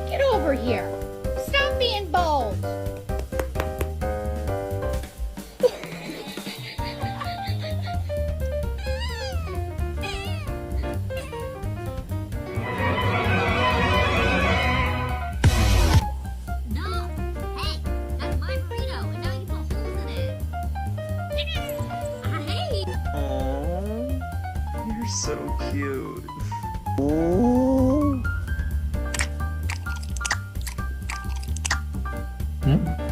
Get over here. Stop being bold. No! Hey, that's my burrito, and now you put holes in it. Hey! Aww, you're so cute. Hmm?